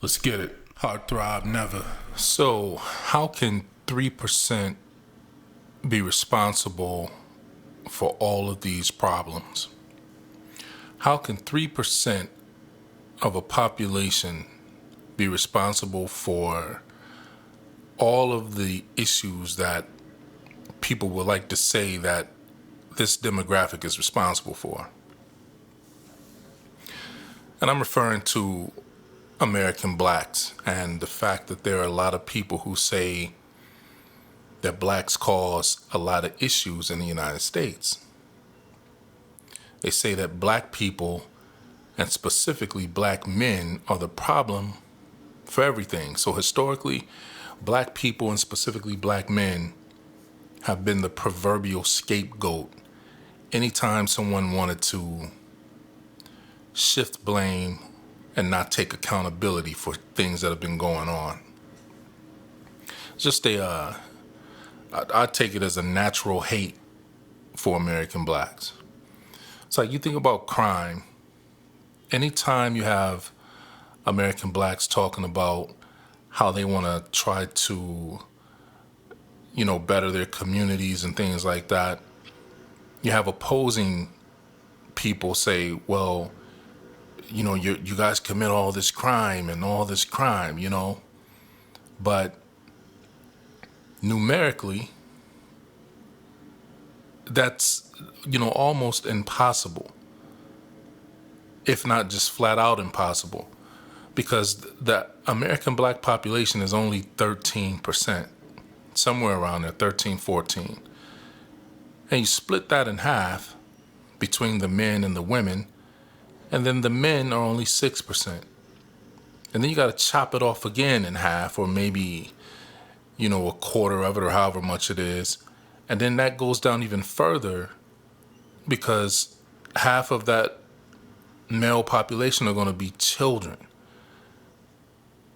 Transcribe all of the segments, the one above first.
Let's get it. Hard throb never. So, how can 3% be responsible for all of these problems? How can 3% of a population be responsible for all of the issues that people would like to say that this demographic is responsible for? And I'm referring to American blacks and the fact that there are a lot of people who say that blacks cause a lot of issues in the United States. They say that black people, and specifically black men, are the problem for everything. So historically, black people and specifically black men have been the proverbial scapegoat. Anytime someone wanted to shift blame and not take accountability for things that have been going on. I take it as a natural hate for American blacks. It's like you think about crime. Anytime you have American blacks talking about how they want to try to, better their communities and things like that, you have opposing people say, well, you guys commit all this crime, but numerically, that's, almost impossible, if not just flat out impossible, because the American black population is only 13%, somewhere around there, 13, 14. And you split that in half between the men and the women, and then the men are only 6%. And then you got to chop it off again in half, or maybe, a quarter of it, or however much it is. And then that goes down even further because half of that male population are going to be children.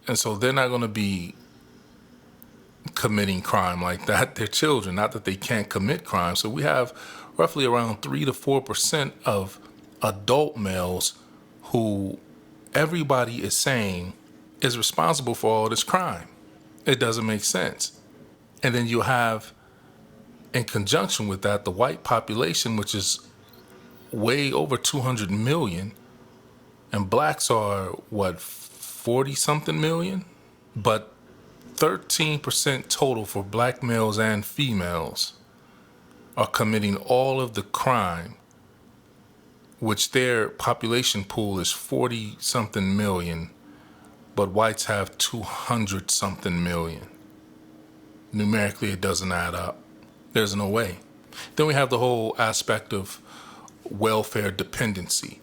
And so they're not going to be committing crime like that. They're children, not that they can't commit crime. So we have roughly around 3 to 4% of adult males who everybody is saying is responsible for all this crime. It doesn't make sense. And then you have, in conjunction with that, the white population, which is way over 200 million, and blacks are, 40-something million? But 13% total for black males and females are committing all of the crime, which their population pool is 40-something million, but whites have 200-something million. Numerically, it doesn't add up. There's no way. Then we have the whole aspect of welfare dependency.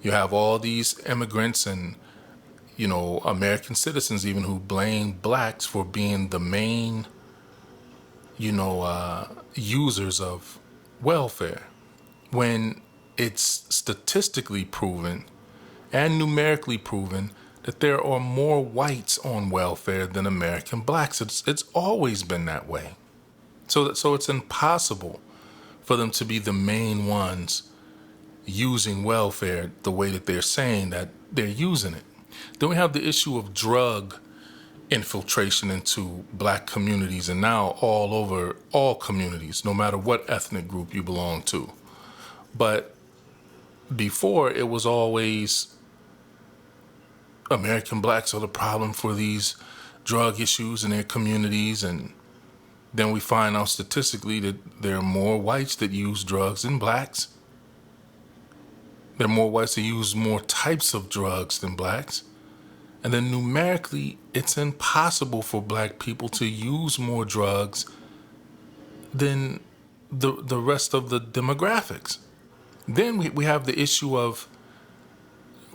You have all these immigrants and, American citizens even who blame blacks for being the main, users of welfare, when it's statistically proven and numerically proven that there are more whites on welfare than American blacks. It's always been that way. So it's impossible for them to be the main ones using welfare the way that they're saying that they're using it. Then we have the issue of drug infiltration into black communities, and now all over all communities, no matter what ethnic group you belong to. But before, it was always American blacks are the problem for these drug issues in their communities, and then we find out statistically that there are more whites that use drugs than blacks. There are more whites that use more types of drugs than blacks. And then numerically, it's impossible for black people to use more drugs than the rest of the demographics. Then we have the issue of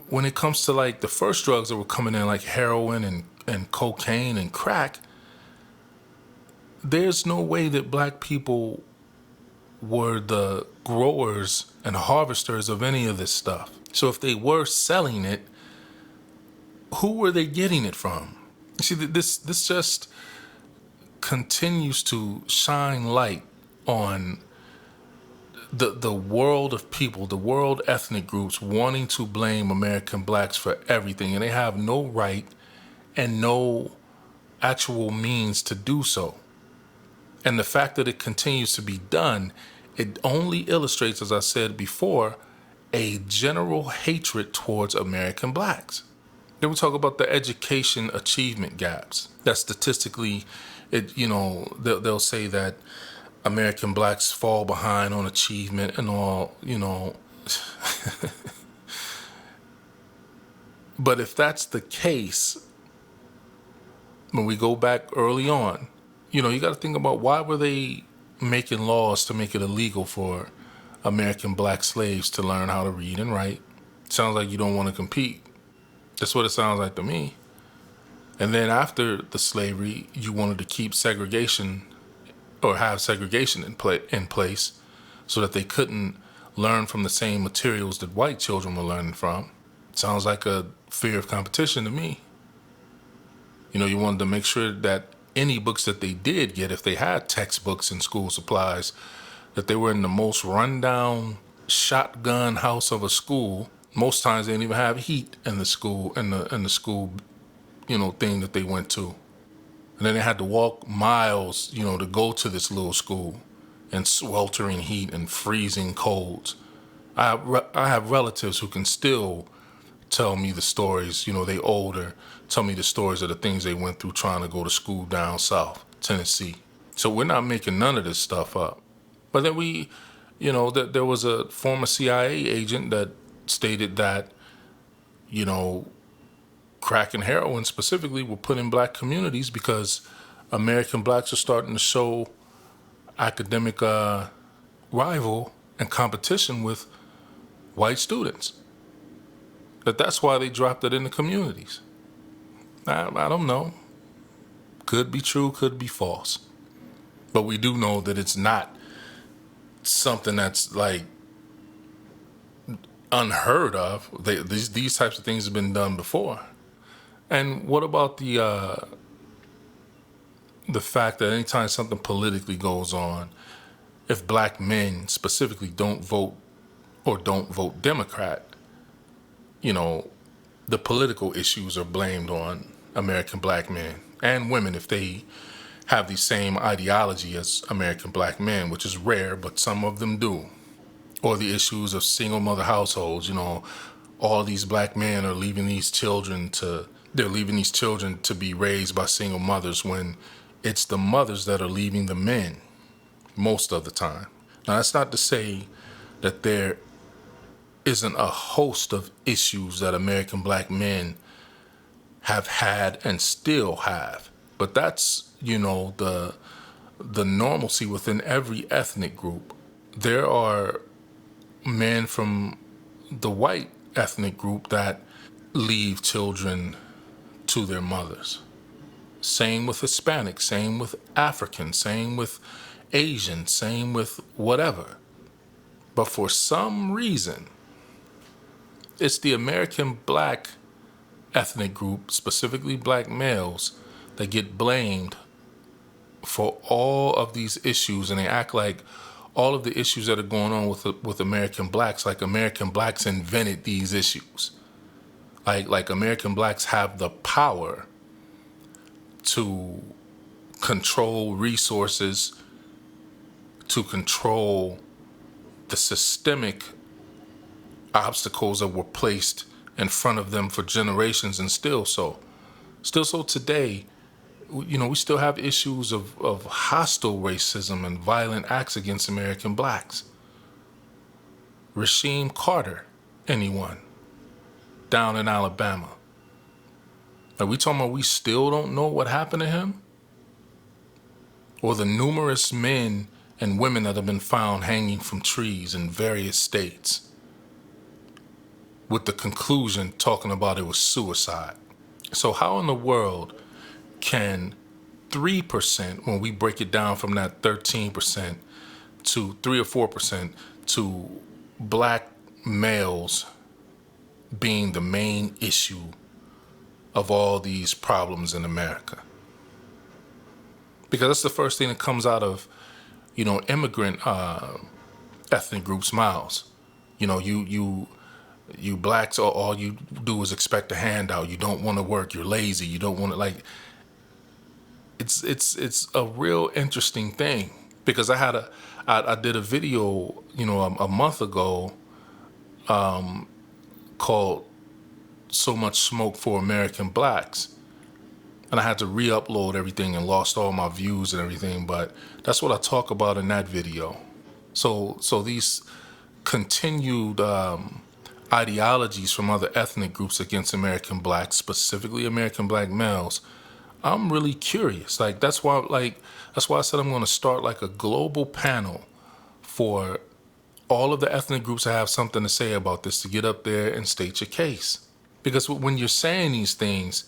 when it comes to like the first drugs that were coming in, like heroin and cocaine and crack, there's no way that black people were the growers and harvesters of any of this stuff. So if they were selling it, who were they getting it from? You see, this just continues to shine light on the world of people, the world ethnic groups wanting to blame American blacks for everything, and they have no right and no actual means to do so. And the fact that it continues to be done, it only illustrates, as I said before, a general hatred towards American blacks. Then we talk about the education achievement gaps. That statistically, they'll say that American blacks fall behind on achievement and all, But if that's the case, when we go back early on, you got to think about, why were they making laws to make it illegal for American black slaves to learn how to read and write? Sounds like you don't want to compete. That's what it sounds like to me. And then after the slavery, you wanted to keep segregation, or have segregation in place so that they couldn't learn from the same materials that white children were learning from. Sounds like a fear of competition to me. You wanted to make sure that any books that they did get, if they had textbooks and school supplies, that they were in the most rundown shotgun house of a school. Most times they didn't even have heat in the school, in the school, thing that they went to. And then they had to walk miles, to go to this little school in sweltering heat and freezing colds. I have relatives who can still tell me the stories, they older, tell me the stories of the things they went through trying to go to school down south, Tennessee. So we're not making none of this stuff up. But then there was a former CIA agent that stated that, crack and heroin specifically were put in black communities because American blacks are starting to show academic rival and competition with white students. That's why they dropped it in the communities. I don't know. Could be true, could be false. But we do know that it's not something that's like unheard of. These types of things have been done before. And what about the fact that anytime something politically goes on, if black men specifically don't vote Democrat, the political issues are blamed on American black men and women if they have the same ideology as American black men, which is rare, but some of them do. Or the issues of single mother households, all these black men are leaving these children to be raised by single mothers when it's the mothers that are leaving the men most of the time. Now, that's not to say that there isn't a host of issues that American black men have had and still have. But that's, the normalcy within every ethnic group. There are men from the white ethnic group that leave children to their mothers. Same with Hispanic, same with African, same with Asian, same with whatever. But for some reason, it's the American black ethnic group, specifically black males, that get blamed for all of these issues, and they act like all of the issues that are going on with American blacks, like American blacks invented these issues. Like American blacks have the power to control resources, to control the systemic obstacles that were placed in front of them for generations, and still so today. We still have issues of hostile racism and violent acts against American blacks. Rasheem Carter, anyone, down in Alabama. Are we talking about we still don't know what happened to him? Or the numerous men and women that have been found hanging from trees in various states, with the conclusion talking about it was suicide. So how in the world can 3%, when we break it down from that 13% to 3 or 4%, to black males being the main issue of all these problems in America? Because that's the first thing that comes out of, immigrant ethnic groups' mouths. You blacks, all you do is expect a handout. You don't want to work. You're lazy. You don't want to like. It's a real interesting thing because I did a video, a month ago, called "So Much Smoke for American Blacks," and I had to re-upload everything and lost all my views and everything. But that's what I talk about in that video. So these continued ideologies from other ethnic groups against American blacks, specifically American black males, I'm really curious. That's why I said I'm going to start like a global panel for all of the ethnic groups that have something to say about this to get up there and state your case. Because when you're saying these things,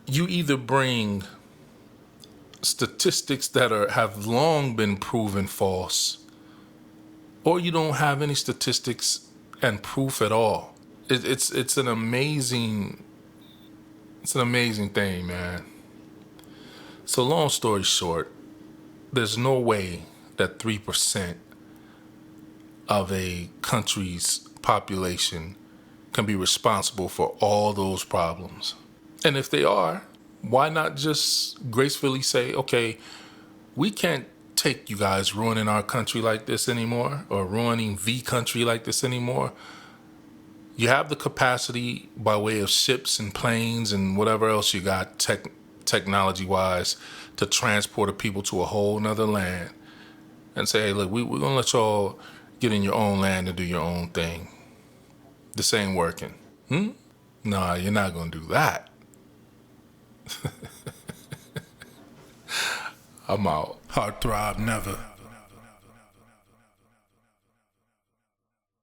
you either bring statistics that have long been proven false, or you don't have any statistics and proof at all. It's an amazing thing, man. So long story short, there's no way that 3% of a country's population can be responsible for all those problems. And if they are, why not just gracefully say, okay, we can't take you guys ruining our country like this anymore, or ruining the country like this anymore. You have the capacity by way of ships and planes and whatever else you got technology-wise to transport the people to a whole nother land and say, hey, look, we're going to let y'all get in your own land and do your own thing. This ain't working. Nah, you're not going to do that. I'm out. Throb never.